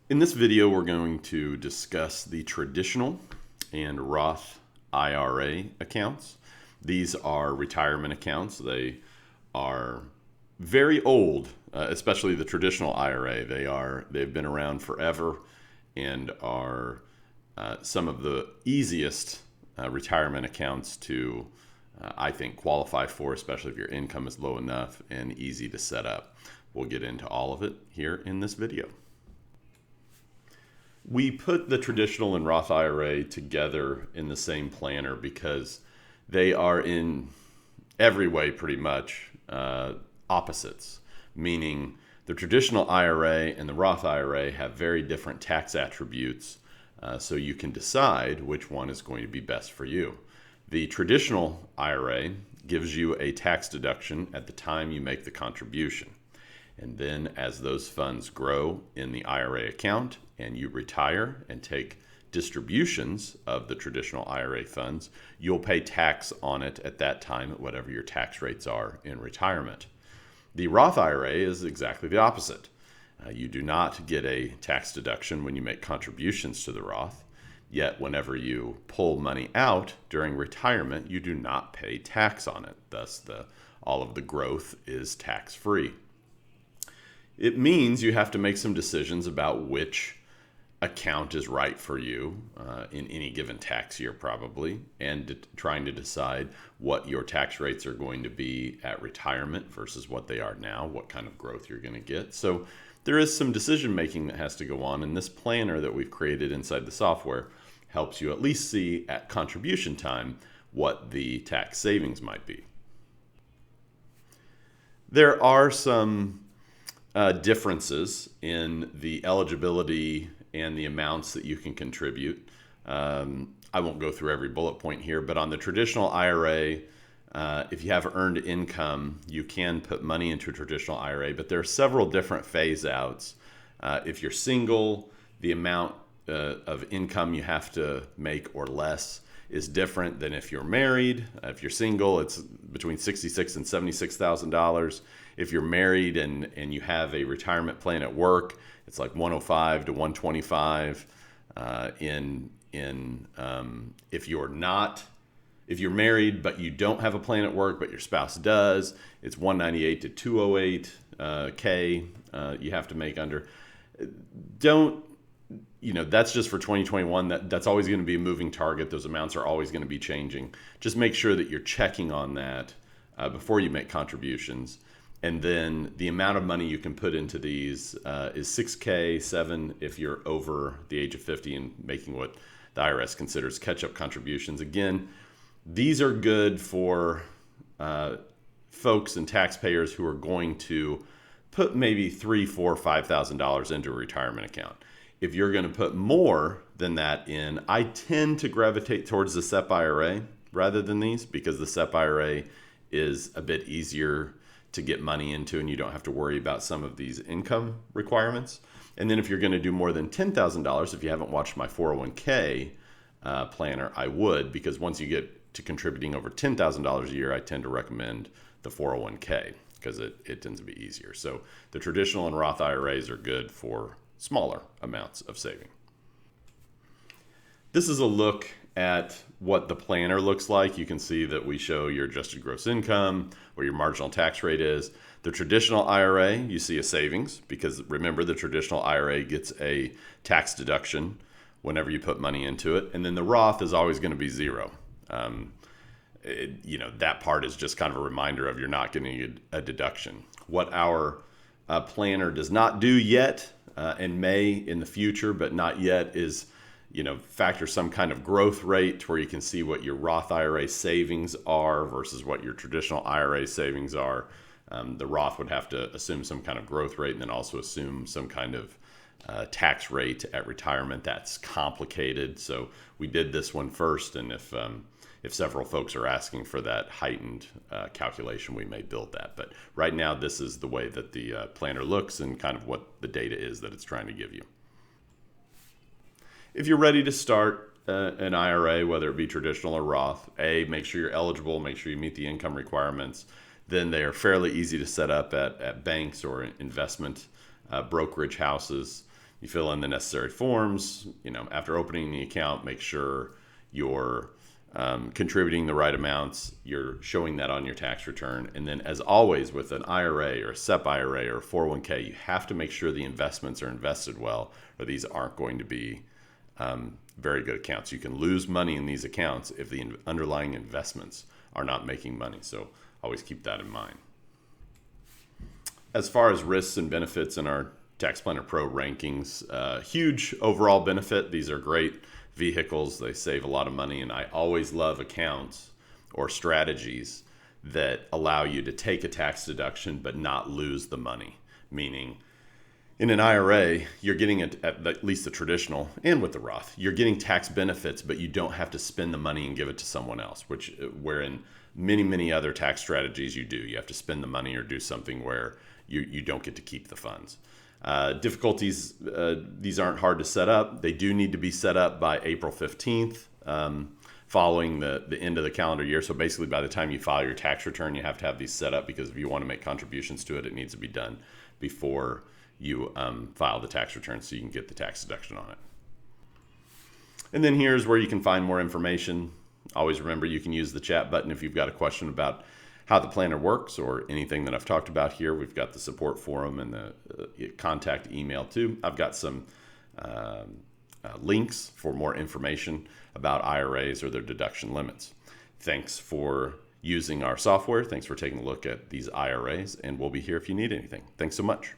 In this video, we're going to discuss the traditional and Roth IRA accounts. These are retirement accounts. They are very old, especially the traditional IRA. They've been around forever and are some of the easiest retirement accounts to, I think, qualify for, especially if your income is low enough and easy to set up. We'll get into all of it here in this video. We put the traditional and Roth IRA together in the same planner because they are in every way pretty much opposites, meaning the traditional IRA and the Roth IRA have very different tax attributes, so you can decide which one is going to be best for you. The traditional IRA gives you a tax deduction at the time you make the contribution. And then as those funds grow in the IRA account and you retire and take distributions of the traditional IRA funds, you'll pay tax on it at that time at whatever your tax rates are in retirement. The Roth IRA is exactly the opposite. You do not get a tax deduction when you make contributions to the Roth, yet whenever you pull money out during retirement, you do not pay tax on it. Thus, all of the growth is tax-free. It means you have to make some decisions about which account is right for you in any given tax year probably, and trying to decide what your tax rates are going to be at retirement versus what they are now, what kind of growth you're going to get. So there is some decision making that has to go on, and this planner that we've created inside the software helps you at least see at contribution time what the tax savings might be. There are some differences in the eligibility and the amounts that you can contribute. I won't go through every bullet point here, but on the traditional IRA, if you have earned income, you can put money into a traditional IRA, but there are several different phase outs. If you're single, the amount of income you have to make or less is different than if you're married. If you're single, it's between $66,000 and $76,000. If you're married and you have a retirement plan at work, it's like 105 to 125. If you're married but you don't have a plan at work but your spouse does, it's 198 to 208 K you have to make under. That's just for 2021. That's always going to be a moving target. Those amounts are always going to be changing. Just make sure that you're checking on that before you make contributions. And then the amount of money you can put into these is 6K, 7 if you're over the age of 50 and making what the IRS considers catch-up contributions. Again, these are good for folks and taxpayers who are going to put maybe $3,000, $4,000, $5,000 into a retirement account. If you're going to put more than that in, I tend to gravitate towards the SEP IRA rather than these, because the SEP IRA is a bit easier to get money into and you don't have to worry about some of these income requirements. And then if you're going to do more than $10,000, if you haven't watched my 401k planner, I would, because once you get to contributing over $10,000 a year, I tend to recommend the 401k because it tends to be easier. So the traditional and Roth IRAs are good for smaller amounts of saving. This is a look at what the planner looks like. You can see that we show your adjusted gross income, where your marginal tax rate is. The traditional IRA, you see a savings, because remember, the traditional IRA gets a tax deduction whenever you put money into it. And then the Roth is always going to be zero. That part is just kind of a reminder of you're not getting a deduction. What our planner does not do yet, and may in the future, but not yet, is factor some kind of growth rate where you can see what your Roth IRA savings are versus what your traditional IRA savings are. The Roth would have to assume some kind of growth rate and then also assume some kind of tax rate at retirement. That's complicated. So we did this one first, and if several folks are asking for that heightened calculation, we may build that. But right now, this is the way that the planner looks and kind of what the data is that it's trying to give you. If you're ready to start an IRA, whether it be traditional or Roth, make sure you're eligible, make sure you meet the income requirements. Then they are fairly easy to set up at banks or investment brokerage houses. You fill in the necessary forms. After opening the account, make sure you're contributing the right amounts. You're showing that on your tax return. And then, as always, with an IRA or a SEP IRA or a 401k, you have to make sure the investments are invested well, or these aren't going to be very good accounts. You can lose money in these accounts if the underlying investments are not making money. So always keep that in mind. As far as risks and benefits in our Tax Planner Pro rankings, huge overall benefit. These are great vehicles. They save a lot of money, and I always love accounts or strategies that allow you to take a tax deduction but not lose the money. Meaning, in an IRA, you're getting at least the traditional, and with the Roth, you're getting tax benefits, but you don't have to spend the money and give it to someone else, where in many other tax strategies you do. You have to spend the money or do something where you don't get to keep the funds. Difficulties, these aren't hard to set up. They do need to be set up by April 15th, following the end of the calendar year. So basically, by the time you file your tax return, you have to have these set up, because if you want to make contributions to it, it needs to be done before you file the tax return so you can get the tax deduction on it. And then here's where you can find more information. Always remember, you can use the chat button if you've got a question about how the planner works or anything that I've talked about here. We've got the support forum and the contact email too. I've got some links for more information about IRAs or their deduction limits. Thanks for using our software. Thanks for taking a look at these IRAs, and we'll be here if you need anything. Thanks so much.